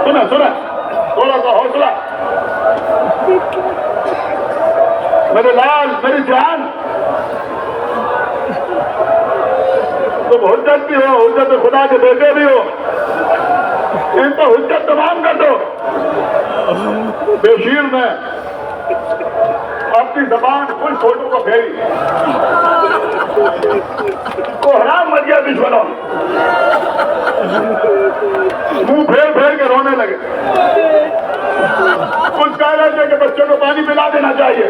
सुना सुना, थोड़ा सा हौसला। मेरे लाल, मेरी जान, तुम हुज्जत भी हो, हुज्जत खुदा के बेटे भी हो, इनको हुज्जत तमाम कर दो। बेशीर ने अपनी जबान कुछ छोटों को फेरी, कोहराम मच गया दुश्मनों, मुंह फेर फेर के रोने लगे। कुछ कह रहे थे कि बच्चों को पानी पिला देना चाहिए,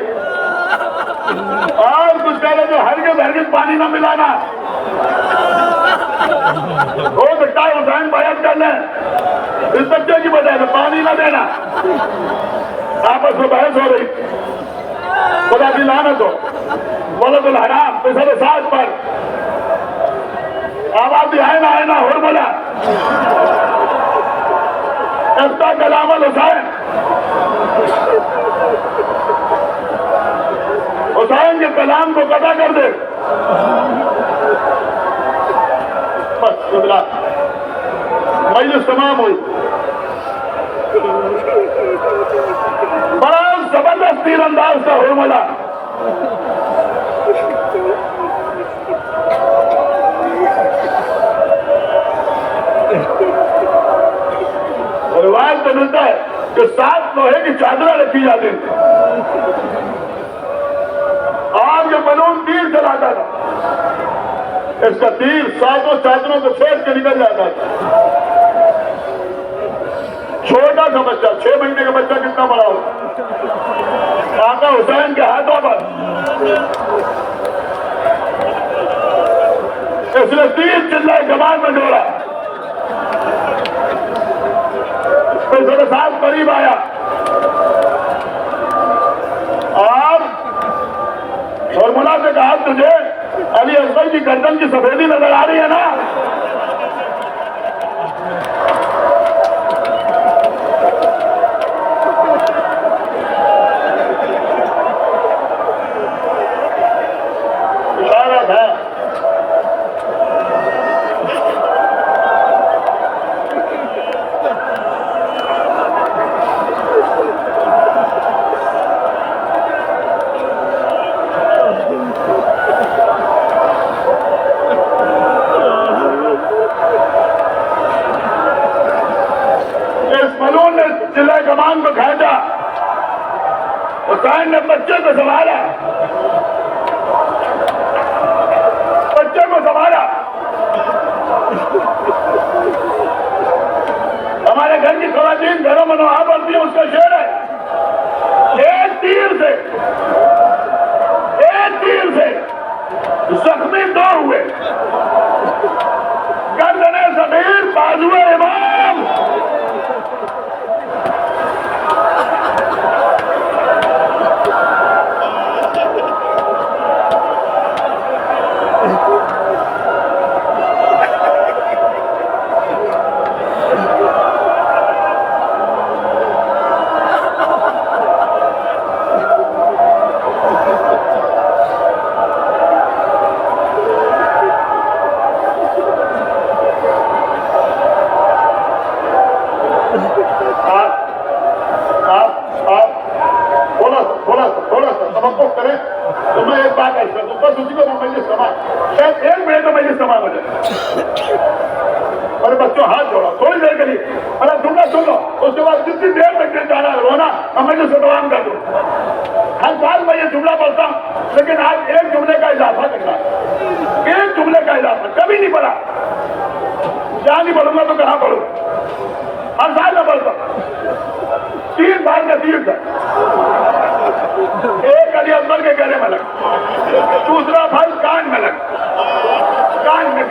और कुछ कह रहे थे हरगिज पानी ना मिलाना। हो सकता है हुसैन बयान कर लें इस बच्चे की वजह से पानी ना देना। आपस में बहस हो रही, खुदा की लानत हो, वलदुल हराम पिछले साज पर आवाज भी आए ना हुरमुला इफ्ता कलामल हुसैन, हुसैन के कलाम को कदा कर दे। बस शुक्ला मजलिस तमाम हुई। बड़ा जबरदस्त तीरंदाज था हुरमुला। रिवायत तो मिलता है कि 7 लोहे की चादरें रखी जाती थी और ये बलून तीर चलाता था, इसका तीर 7 चादरों को छेद के निकल जाता था। छोटा सा बच्चा, 6 महीने का बच्चा कितना बड़ा हो, आका हुसैन के हाथों पर इसने तीर चिल्लाए जबान में जोड़ा। फिर साथ करीब आया और हुरमुला से कहा, तुझे अली असगर की गर्दन की सफेदी नजर आ रही है ना? इशारा था। जिला कमान को खेचा, हुसैन ने बच्चे को संभाला, बच्चे को संभाला। हमारे घर की खवातीन घरों में नहा पड़ती है, उसका शेर है, एक तीर से जख्मी 2 हुए, गर्दने ज़मीर, बाजुए इमाम। थोड़ा सा तवक्कुफ करें तो मैं एक बात ऐसा दूं, बस उसी को मजलिस तमाम, शायद 1 मिनट में मजलिस तमाम हो जाए। अरे बच्चों हाथ जोड़ो थोड़ी देर के लिए, अरे जुमला सुन लो, उसके बाद जितनी देर तक जाना है रोना, मैं मजलिस को तमाम कर दूं। हर साल मैं ये जुमला पढ़ता हूं, लेकिन आज एक जुमले का इजाफा करना है, एक जुमले का इजाफा कभी नहीं पढ़ा। जहां नहीं पढ़ूंगा तो कहां पढ़ू, हर साल में पढ़ता 3 बार का तीर था। एक अली अकबर के गले में लगा, दूसरा फल कान में लगा, कान में,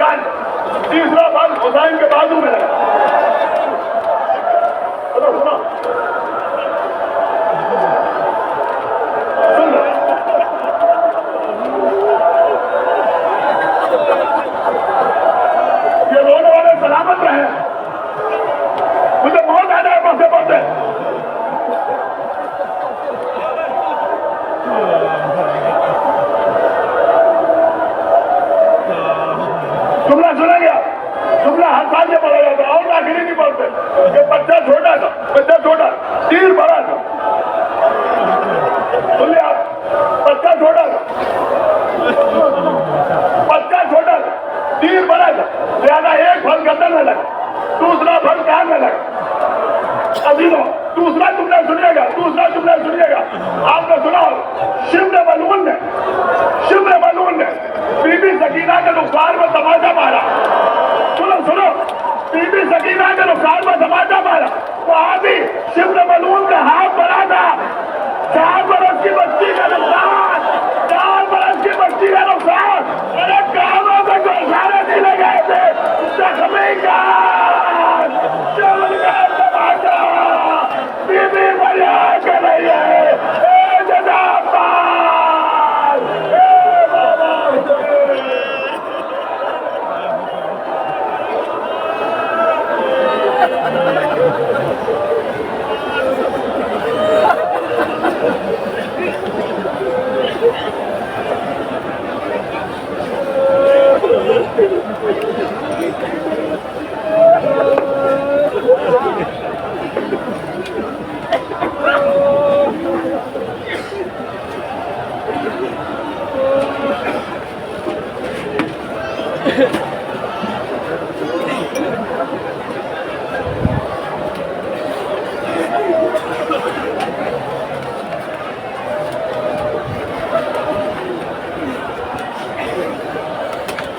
तीसरा फल हुसैन के बाजू में लगा। सुनो सुन लो, ये रोने वाले सलामत रहे, मुझे बहुत आ जाए पढ़ते पढ़ते। जुमला सुना गया, जुमला हर साल ये पढ़ा जाता और आखिरी नहीं पढ़ते। ये बच्चा छोटा था, बच्चा छोटा, तीर बड़ा था। सुनिए आप, बच्चा छोटा था, बच्चा छोटा था, तीर बड़ा था, लिहाजा एक फल गर्दन में लगा, दूसरा फल कान में लगा। अभी तो दूसरा जुमला सुनिएगा, दूसरा जुमला सुनिएगा। आपने सुना शिव ने बलून ने बीबी सकीना के नुकसान में तमाचा मारा। सुनो सुनो, बीबी सकीना के नुकसान में तमाचा मारा। वहां भी शिव ने बलून का हाथ बढ़ा था। 4 बरस की बच्ची का नुकसान, 4 बरस की बच्ची का नुकसान। अरे कानों में गोशारे दिले गए थे, जख्मी का तमाचा, बीबी बजा कर रही है।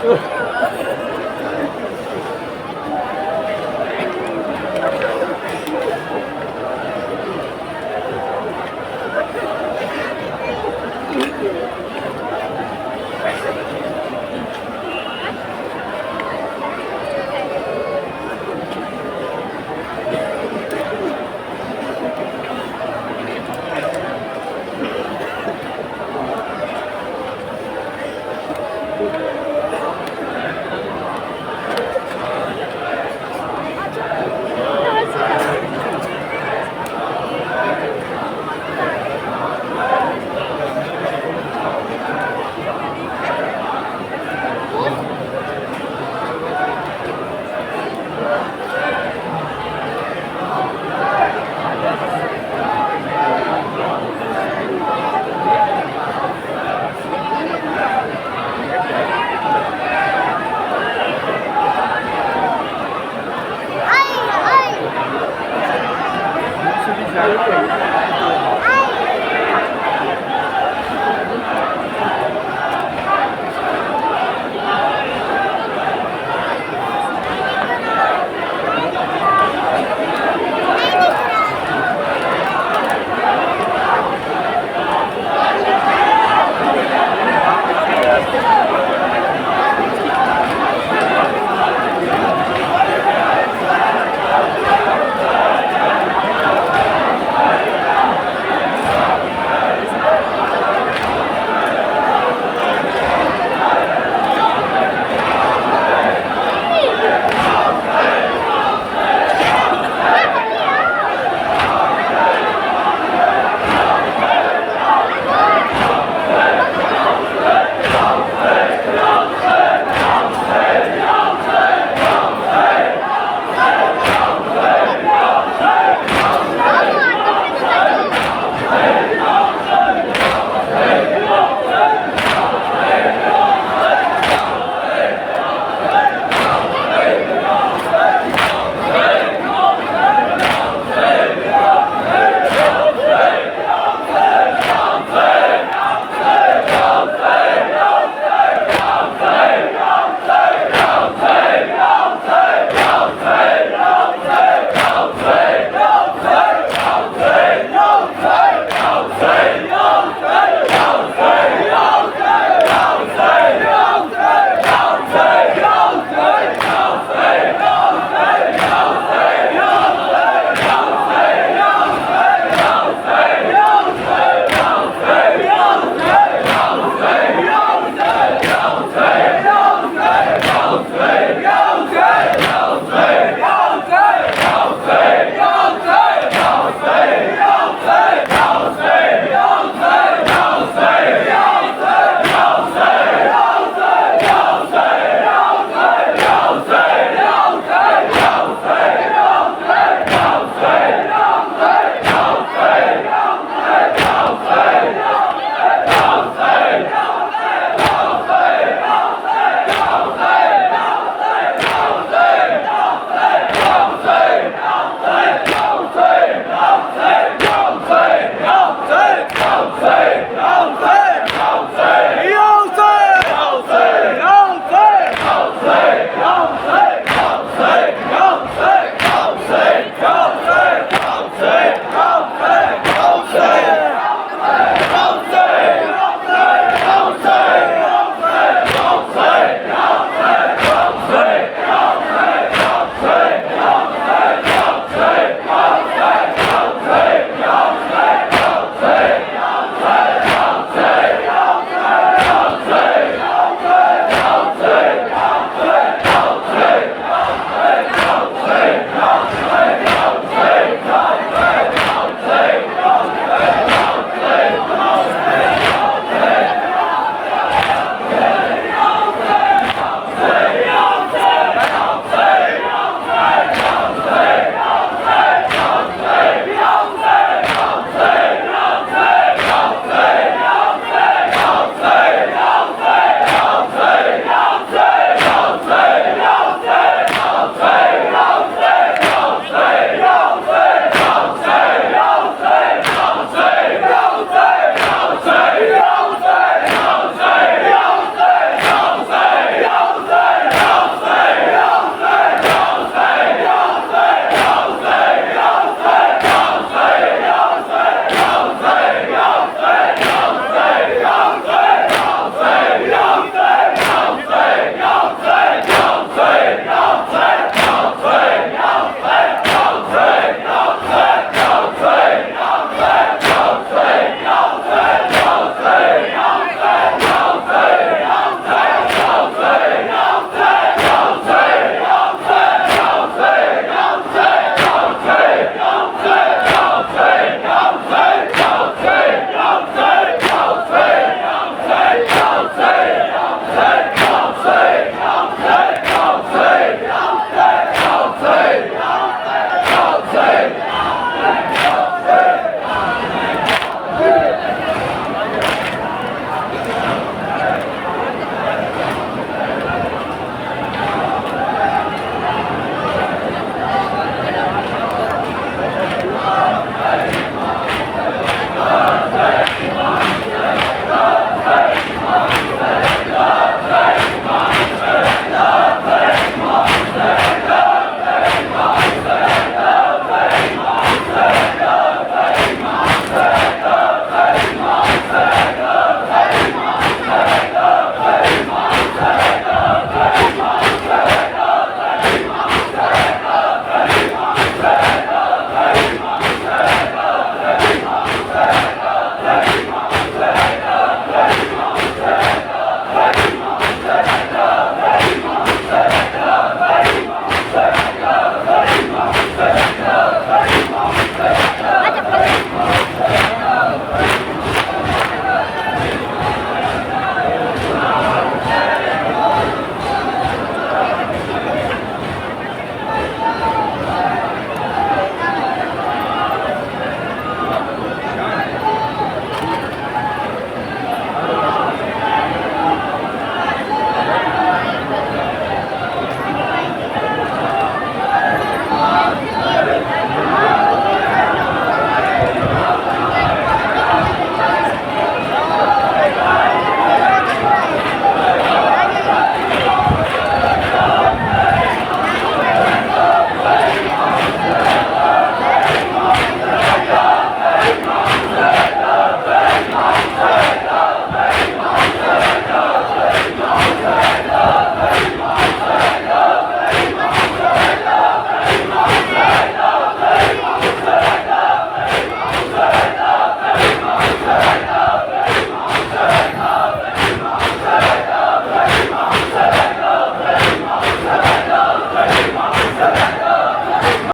Ugh.